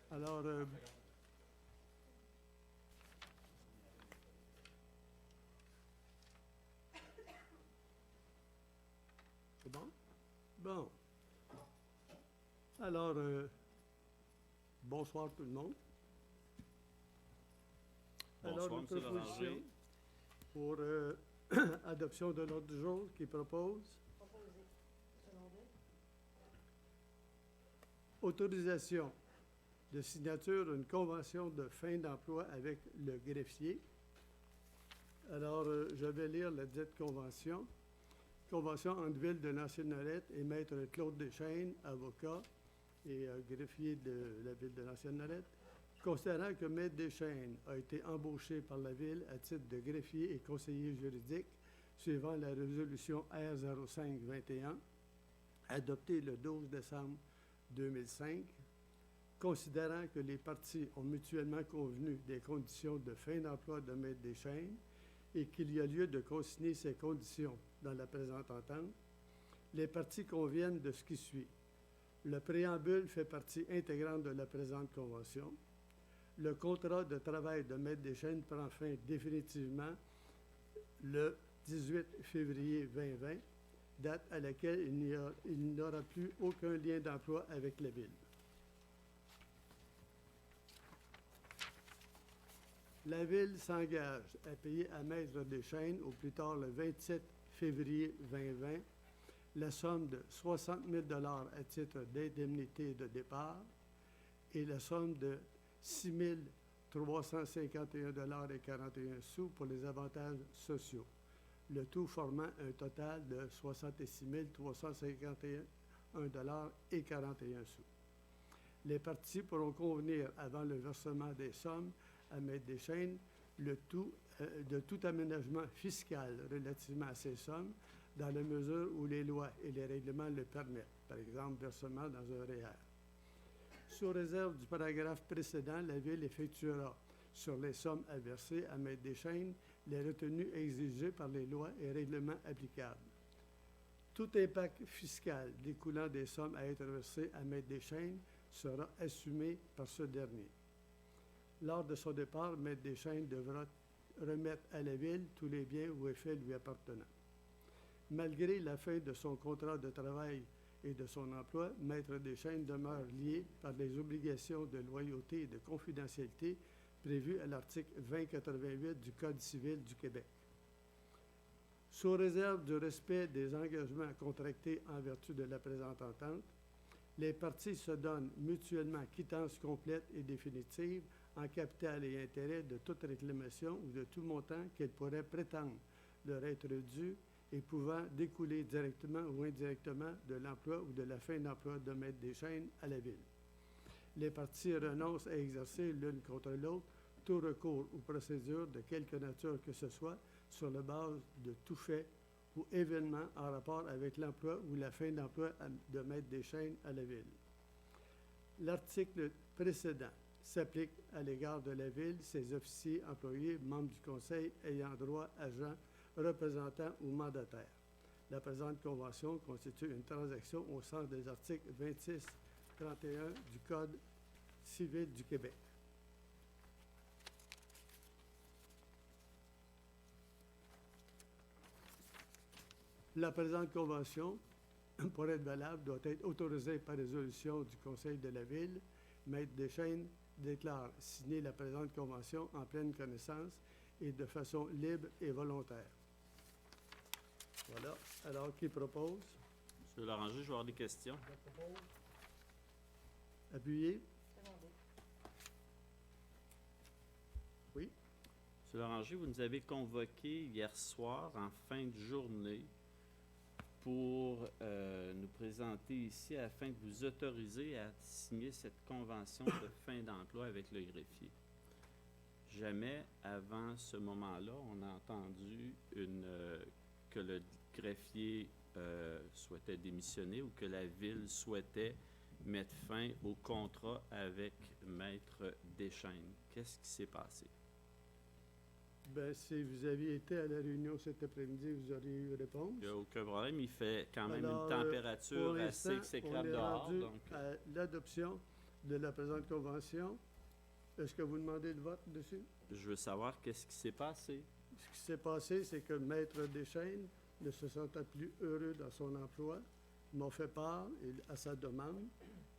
Alors, c'est bon? Bon. Alors, bonsoir tout le monde. Alors, Bonsoir, une M. proposition Loranger. pour adoption de l'ordre du jour qui propose autorisation de signature d'une convention de fin d'emploi avec le greffier. Alors, je vais lire la dite convention. Convention entre Ville de l'Ancienne-Norette et Maître Claude Deschênes, avocat et greffier de la Ville de l'Ancienne-Norette. Considérant que Maître Deschênes a été embauché par la Ville à titre de greffier et conseiller juridique suivant la résolution R0521, adoptée le 12 décembre 2005, considérant que les parties ont mutuellement convenu des conditions de fin d'emploi de Maître Deschênes et qu'il y a lieu de consigner ces conditions dans la présente entente, les parties conviennent de ce qui suit. Le préambule fait partie intégrante de la présente convention. Le contrat de travail de Maître Deschênes prend fin définitivement le 18 février 2020, date à laquelle il n'aura plus aucun lien d'emploi avec la Ville. La Ville s'engage à payer à Maître Deschênes, au plus tard le 27 février 2020, la somme de 60 000 à titre d'indemnité de départ et la somme de 6 351,41 $ pour les avantages sociaux, le tout formant un total de 66 351,41 $. Les parties pourront convenir avant le versement des sommes à Maître Deschênes de tout aménagement fiscal relativement à ces sommes dans la mesure où les lois et les règlements le permettent, par exemple versement dans un REER. Sous réserve du paragraphe précédent, la Ville effectuera sur les sommes à verser à Maître Deschênes les retenues exigées par les lois et règlements applicables. Tout impact fiscal découlant des sommes à être versées à Maître Deschênes sera assumé par ce dernier. Lors de son départ, Maître Deschênes devra remettre à la Ville tous les biens ou effets lui appartenant. Malgré la fin de son contrat de travail et de son emploi, Maître Deschênes demeure lié par les obligations de loyauté et de confidentialité prévues à l'article 2088 du Code civil du Québec. Sous réserve du respect des engagements contractés en vertu de la présente entente, les parties se donnent mutuellement quittance complète et définitive en capital et intérêt de toute réclamation ou de tout montant qu'elles pourraient prétendre leur être dû et pouvant découler directement ou indirectement de l'emploi ou de la fin d'emploi de Maître Deschênes à la Ville. Les parties renoncent à exercer l'une contre l'autre tout recours ou procédure de quelque nature que ce soit sur la base de tout fait ou événement en rapport avec l'emploi ou la fin d'emploi de Maître Deschênes à la Ville. L'article précédent s'applique à l'égard de la Ville, ses officiers, employés, membres du Conseil ayant droit, agents, représentants ou mandataires. La présente convention constitue une transaction au sens des articles 26-31 du Code civil du Québec. La présente convention, pour être valable, doit être autorisée par résolution du Conseil de la Ville. Maître Deschênes déclare signer la présente convention en pleine connaissance et de façon libre et volontaire. Voilà. Alors, qui propose? M. Loranger, je vais avoir des questions. Appuyez. Oui. M. Loranger, vous nous avez convoqué hier soir, en fin de journée, pour nous présenter ici afin de vous autoriser à signer cette convention de fin d'emploi avec le greffier. Jamais avant ce moment-là, on a entendu que le greffier souhaitait démissionner ou que la Ville souhaitait mettre fin au contrat avec Maître Deschênes. Qu'est-ce qui s'est passé? Bien, si vous aviez été à la réunion cet après-midi, vous auriez eu réponse. Il n'y a aucun problème. Il fait quand même Alors, une température pour assez l'instant, exécrable on est dehors. rendu Donc, à l'adoption de la présente convention. Est-ce que vous demandez le vote dessus? Je veux savoir qu'est-ce qui s'est passé. Ce qui s'est passé, c'est que Maître Deschaines ne se sentait plus heureux dans son emploi. Il m'a fait part, à sa demande,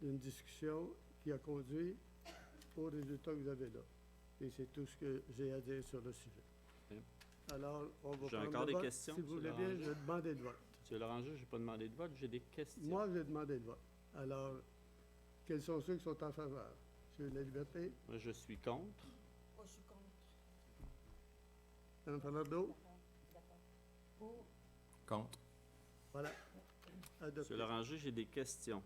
d'une discussion qui a conduit au résultat que vous avez là. Et c'est tout ce que j'ai à dire sur le sujet. Ok. Alors, on va J'ai prendre encore le des vote. questions, Si vous M. voulez bien, Loranger. je vais demander le vote. M. Loranger, je n'ai pas demandé de vote, j'ai des questions. Moi, j'ai demandé le vote. Alors, quels sont ceux qui sont en faveur? M. La Liberté, Moi, je suis contre. Moi, je suis contre. Mme Falardeau, D'accord. Pour. Contre. voilà. Adopté. M. Loranger, j'ai des questions.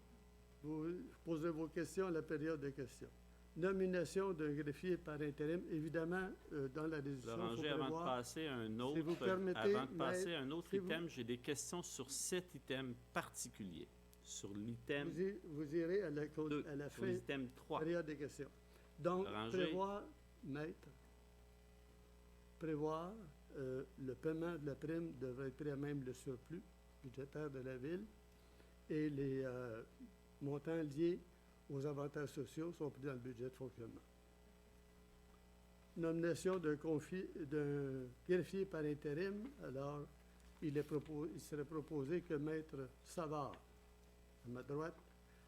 Vous posez vos questions à la période de questions. Nomination d'un greffier par intérim. Évidemment, dans la résolution, il faut Loranger, avant de prévoir... passer à un autre, vous permettez, avant de passer à un autre si vous- item, j'ai des questions sur cet item particulier. Sur l'item Vous irez à la, 2, à la sur fin, l'item 3. période des questions. Donc, Loranger. prévoir, maître, prévoir le paiement de la prime devrait être pris à même le surplus budgétaire de la Ville et les montants liés aux avantages sociaux sont pris dans le budget de fonctionnement. Nomination d'un greffier par intérim. Alors, il serait proposé que Maître Savard, à ma droite,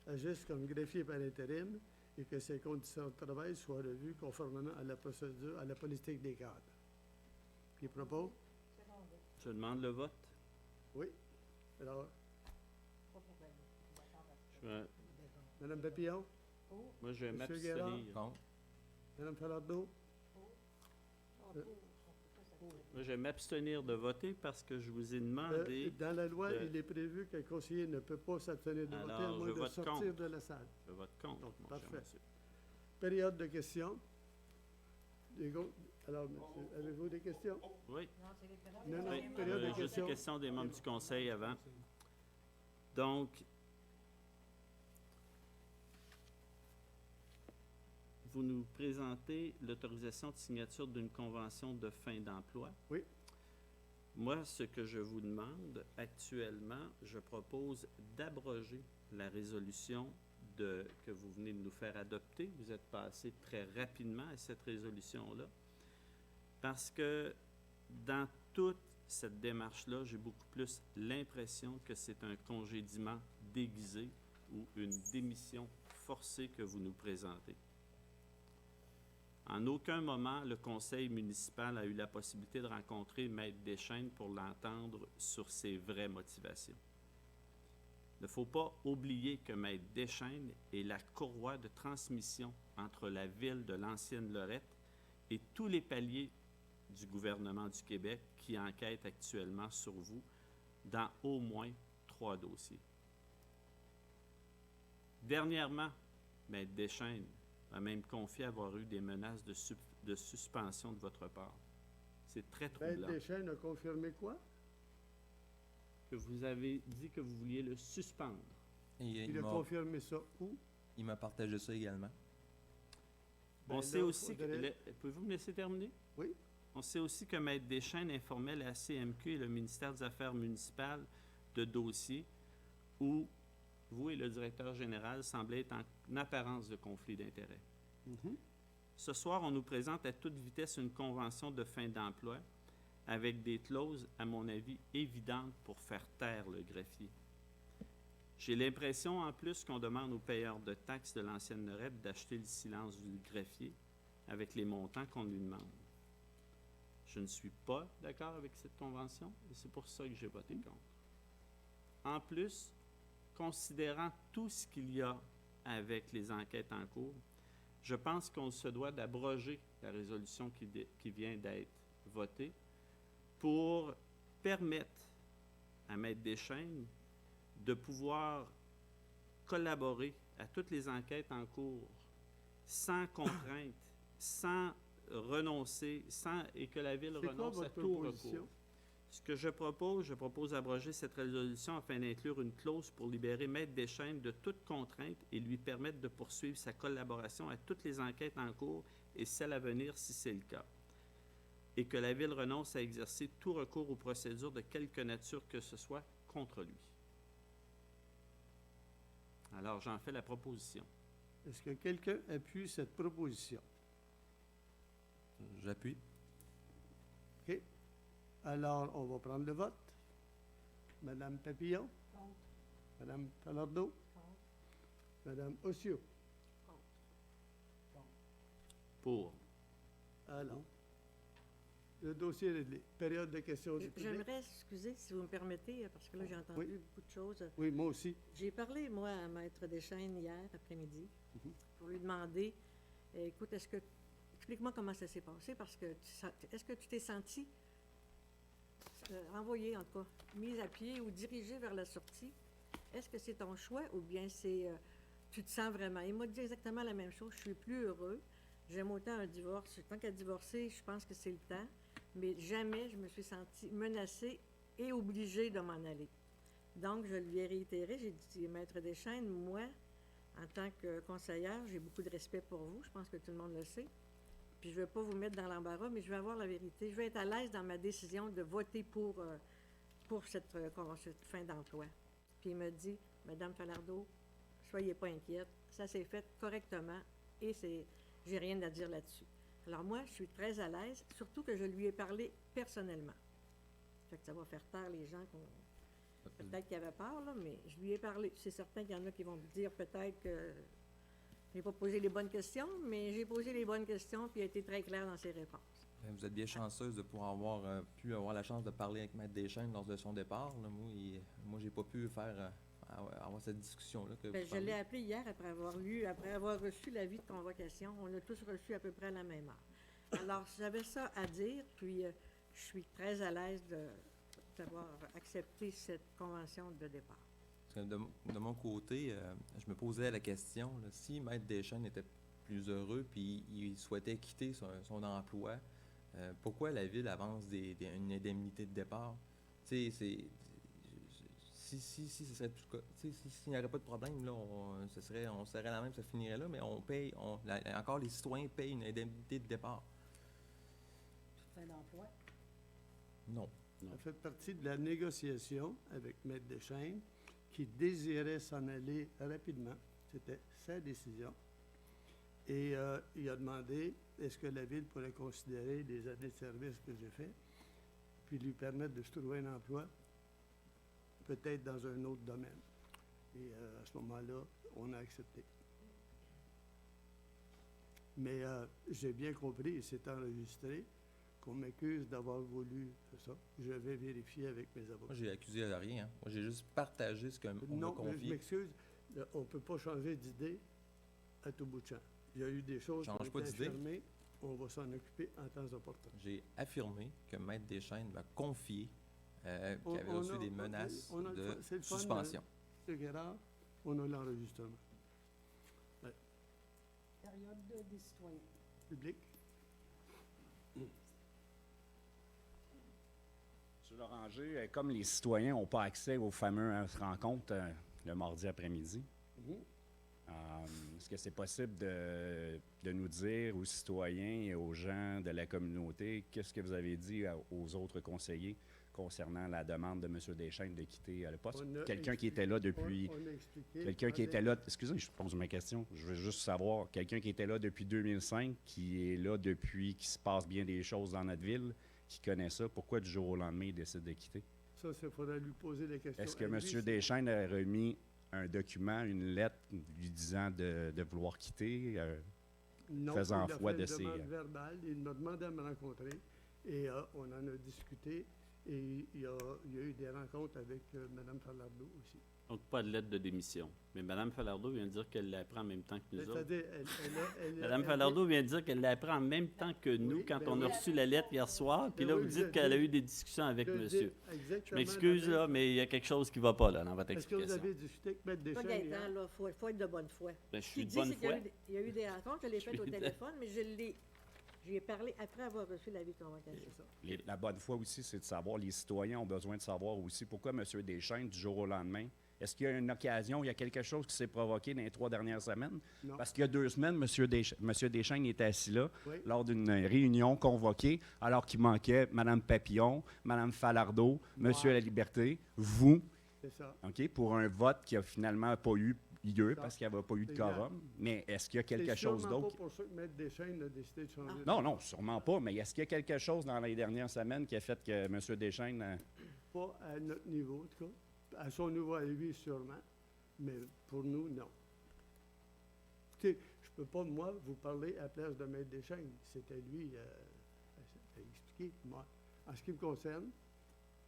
agisse comme greffier par intérim et que ses conditions de travail soient revues conformément à la procédure, à la politique des cadres. Qui propose? C'est bon, oui. Je demande le vote. Oui. Alors, Pas de problème. D'accord, Je vais- Mme Papillon, Pour. moi, je vais Monsieur Guérard. m'abstenir. Contre. Mme Falardeau, Moi, je vais m'abstenir de voter parce que je vous ai demandé. dans la loi, de- il est prévu qu'un conseiller ne peut pas s'abstenir de voter à Alors, moins je de vote sortir contre. de la salle. Je vote contre, Donc, mon cher parfait. monsieur. Période de questions. Alors, monsieur, avez-vous des questions? Oui. Non, c'est les périodes. Non, non, Oui, période de juste des questions. questions des membres du conseil avant. Donc, vous nous présentez l'autorisation de signature d'une convention de fin d'emploi. Oui. Moi, ce que je vous demande actuellement, je propose d'abroger la résolution que vous venez de nous faire adopter. Vous êtes passé très rapidement à cette résolution-là. Parce que dans toute cette démarche-là, j'ai beaucoup plus l'impression que c'est un congédiement déguisé ou une démission forcée que vous nous présentez. En aucun moment, le conseil municipal a eu la possibilité de rencontrer Maître Deschaines pour l'entendre sur ses vraies motivations. Il ne faut pas oublier que Maître Deschaines est la courroie de transmission entre la ville de l'ancienne Lorette et tous les paliers du gouvernement du Québec qui enquêtent actuellement sur vous dans au moins 3 dossiers. Dernièrement, Maître Deschaines a même confié avoir eu des menaces de suspension de votre part. C'est très Maître troublant. Deschaines a confirmé quoi? Que vous avez dit que vous vouliez le suspendre. Et Il a confirmé ça où? il m'a partagé ça également. Ben On sait là, aussi que... faudrait- Pouvez-vous me laisser terminer? Oui. On sait aussi que Maître Deschaines informait la CMQ et le ministère des Affaires municipales de dossiers où vous et le directeur général semblez être en apparence de conflit d'intérêts. Mhm. Ce soir, on nous présente à toute vitesse une convention de fin d'emploi avec des clauses, à mon avis, évidentes pour faire taire le greffier. J'ai l'impression, en plus, qu'on demande aux payeurs de taxes de l'ancienne Lorette d'acheter le silence du greffier avec les montants qu'on lui demande. Je ne suis pas d'accord avec cette convention et c'est pour ça que j'ai voté contre. En plus, considérant tout ce qu'il y a avec les enquêtes en cours, je pense qu'on se doit d'abroger la résolution qui vient d'être votée pour permettre à Maître Deschaines de pouvoir collaborer à toutes les enquêtes en cours sans contrainte, sans renoncer, et que la Ville C'est quoi renonce à votre tout proposition? recours. Ce que je propose d'abroger cette résolution afin d'inclure une clause pour libérer Maître Deschaines de toute contrainte et lui permettre de poursuivre sa collaboration à toutes les enquêtes en cours et celles à venir si c'est le cas. Et que la Ville renonce à exercer tout recours aux procédures de quelque nature que ce soit contre lui. Alors, j'en fais la proposition. Est-ce que quelqu'un appuie cette proposition? J'appuie. OK. Alors, on va prendre le vote. Madame Papillon? Contre. Madame Falardeau? Contre. Madame Ossio? Pour. Alors, le dossier est réglé. Période de questions du public. J'aimerais, excusez, si vous me permettez, parce que là, j'ai entendu Oui. beaucoup de choses. Oui, moi aussi. J'ai parlé, moi, à Maître Deschaines hier après-midi Mhm. pour lui demander, écoute, explique-moi comment ça s'est passé, parce que est-ce que tu t'es senti envoyé, en tout cas, mis à pied ou dirigé vers la sortie? Est-ce que c'est ton choix ou bien tu te sens vraiment? Il m'a dit exactement la même chose. Je suis plus heureux. J'aime autant un divorce. Tant qu'à divorcer, je pense que c'est le temps. Mais jamais je me suis sentie menacée et obligée de m'en aller. Donc, je lui ai réitéré, j'ai dit, Maître Deschaines, moi, en tant que conseillère, j'ai beaucoup de respect pour vous. Je pense que tout le monde le sait. Puis je ne veux pas vous mettre dans l'embarras, mais je veux avoir la vérité. Je veux être à l'aise dans ma décision de voter pour cette fin d'emploi. Puis il me dit, Madame Falardeau, soyez pas inquiète, ça s'est fait correctement et j'ai rien à dire là-dessus. Alors moi, je suis très à l'aise, surtout que je lui ai parlé personnellement. Fait que ça va faire taire les gens peut-être qui avaient peur, là, mais je lui ai parlé. C'est certain qu'il y en a qui vont me dire peut-être que je n'ai pas posé les bonnes questions, mais j'ai posé les bonnes questions puis il a été très clair dans ses réponses. Vous êtes bien chanceuse de pouvoir pu avoir la chance de parler avec Maître Deschaines lors de son départ. Là. Moi, j'ai pas pu avoir cette discussion-là. Je l'ai appelé hier après avoir reçu l'avis de convocation. On l'a tous reçu à peu près à la même heure. Alors, j'avais ça à dire, puis je suis très à l'aise d'avoir accepté cette convention de départ. Parce que de mon côté, je me posais la question, là, si Maître Deschaines était plus heureux puis il souhaitait quitter son emploi, pourquoi la Ville avance une indemnité de départ? Tu sais, si ce serait tout cas, s'il n'y aurait pas de problème, là, on serait la même, ça finirait là, mais on paye, encore les citoyens payent une indemnité de départ. Fin d'emploi. Non. Ça fait partie de la négociation avec Maître Deschaines, qui désirait s'en aller rapidement. C'était sa décision. Et il a demandé, est-ce que la Ville pourrait considérer les années de service que j'ai fait, puis lui permettre de se trouver un emploi, peut-être dans un autre domaine. Et à ce moment-là, on a accepté. Mais j'ai bien compris, et c'est enregistré, qu'on m'accuse d'avoir voulu ça. Je vais vérifier avec mes avocats. Moi, j'ai accusé de rien. Hein. Moi, j'ai juste partagé ce qu'on m'a Non, mais je confié. m'excuse, on ne peut pas changer d'idée à tout bout de champ. Il y a eu des choses qui Change ont pas été d'idée. affirmées, on va s'en occuper en temps opportun. J'ai affirmé que Maître Deschaines m'a confié qu'il avait On reçu a- des menaces on a le de fun- c'est le fun, suspension. M. Guérard, on a l'enregistrement. Période des citoyens. Public? M. Loranger, comme les citoyens n'ont pas accès aux fameuses rencontres le mardi après-midi, Mhm. est-ce que c'est possible de nous dire aux citoyens et aux gens de la communauté qu'est-ce que vous avez dit aux autres conseillers concernant la demande de M. Deschaines de quitter le poste? On a Quelqu'un qui expliqué- était là depuis... on a expliqué Quelqu'un qui avec- était là... Excusez, je pose ma question. Je veux juste savoir, quelqu'un qui était là depuis 2005, qui est là depuis qu'il se passe bien des choses dans notre ville, qui connaît ça, pourquoi du jour au lendemain, il décide de quitter? Ça, il faudrait lui poser des questions. Est-ce que à lui, M. c'est- Deschaines a remis un document, une lettre lui disant de vouloir quitter? Non, faisant il a foi fait de une ses- demande verbale. Il m'a demandé à me rencontrer et on en a discuté. Et il y a eu des rencontres avec Mme Falardeau aussi. Donc, pas de lettre de démission. Mais Mme Falardeau vient de dire qu'elle l'apprend en même temps que nous autres. C'est-à-dire, Mme Falardeau vient de dire qu'elle l'apprend en même temps que nous Oui, quand ben on a oui. reçu la lettre hier soir. Puis Ben là, oui, vous je dites qu'elle a dis- eu des discussions avec monsieur. Je Je m'excuse, là, mais il y a quelque chose qui ne va pas là, dans votre Est-ce que vous explication. avez discuté avec M. Pas Deschaines Gaëtan, hier? là, faut être de bonne foi. Ben, je Ce suis qu'il de dit, bonne c'est qu'il y foi. a eu il y a eu des rencontres, je l'ai faites au suis de- téléphone, mais j'y ai parlé après avoir reçu l'avis de convocation. C'est ça. La bonne foi aussi, c'est de savoir, les citoyens ont besoin de savoir aussi pourquoi M. Deschaines, du jour au lendemain, est-ce qu'il y a une occasion, il y a quelque chose qui s'est provoqué dans les 3 dernières semaines? Non. Parce qu'il y a 2 semaines, M. Deschaines était assis là, Oui. lors d'une réunion convoquée, alors qu'il manquait Mme Papillon, Mme Falardeau, M. Moi. La Liberté, vous, C'est ça. OK, pour un vote qui a finalement pas eu lieu Ça, parce qu'il n'y avait pas eu de c'est grave. quorum. Mais est-ce qu'il y a quelque C'est chose sûrement d'autre? pas pour ça que Maître Deschênes a décidé de changer. de Non, nom. non, sûrement pas. Mais est-ce qu'il y a quelque chose dans les dernières semaines qui a fait que M. Deschênes... Pas à notre niveau, en tout cas. À son niveau à lui, sûrement. Mais pour nous, non. Écoutez, je ne peux pas, moi, vous parler à la place de Maître Deschênes. C'était lui à expliquer. Moi, en ce qui me concerne,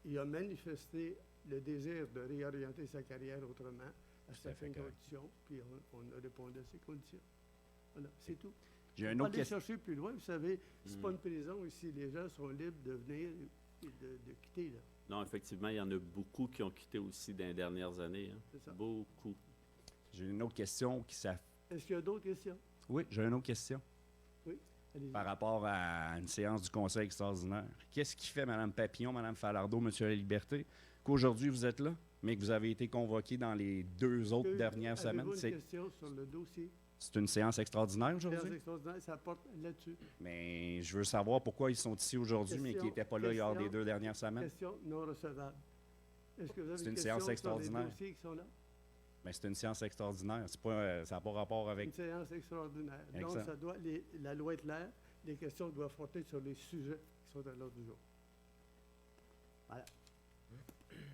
il a manifesté le désir de réorienter sa carrière autrement à Tout à fait certaines correct. conditions, puis on a répondu à ces conditions. Voilà, c'est tout. J'ai On une peut autre aller question. chercher plus loin. Vous savez, c'est Mm. pas une prison ici. Les gens sont libres de venir et de quitter, là. Non, effectivement, il y en a beaucoup qui ont quitté aussi dans les dernières années. Hein. C'est ça. Beaucoup. J'ai une autre question Est-ce qu'il y a d'autres questions? Oui, j'ai une autre question. Allez-y. Par rapport à une séance du Conseil extraordinaire. Qu'est-ce qui fait, Mme Papillon, Mme Falardeau, M. La Liberté, qu'aujourd'hui vous êtes là, mais que vous avez été convoqués dans les 2 autres dernières semaines? Avez-vous une C'est question sur le dossier? une séance extraordinaire Séance aujourd'hui? extraordinaire, ça porte là-dessus. Mais je veux savoir pourquoi ils sont ici aujourd'hui, mais qu'ils Question, n'étaient pas là lors des question. 2 dernières semaines. Question non recevable. Est-ce que vous avez C'est une une question séance sur les extraordinaire. dossiers qui sont là? Mais c'est une séance extraordinaire. C'est pas, ça n'a pas rapport avec... Une séance extraordinaire. Donc, Excellent. ça doit, la loi est claire. Les questions doivent porter sur les sujets qui sont à l'ordre du jour. Voilà.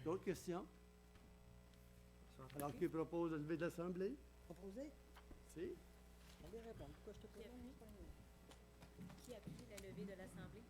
D'autres questions? Alors, qui propose de lever de l'Assemblée? Proposé? Si. Allez répondre. Pourquoi je te Qui présente? appuie la levée de l'Assemblée?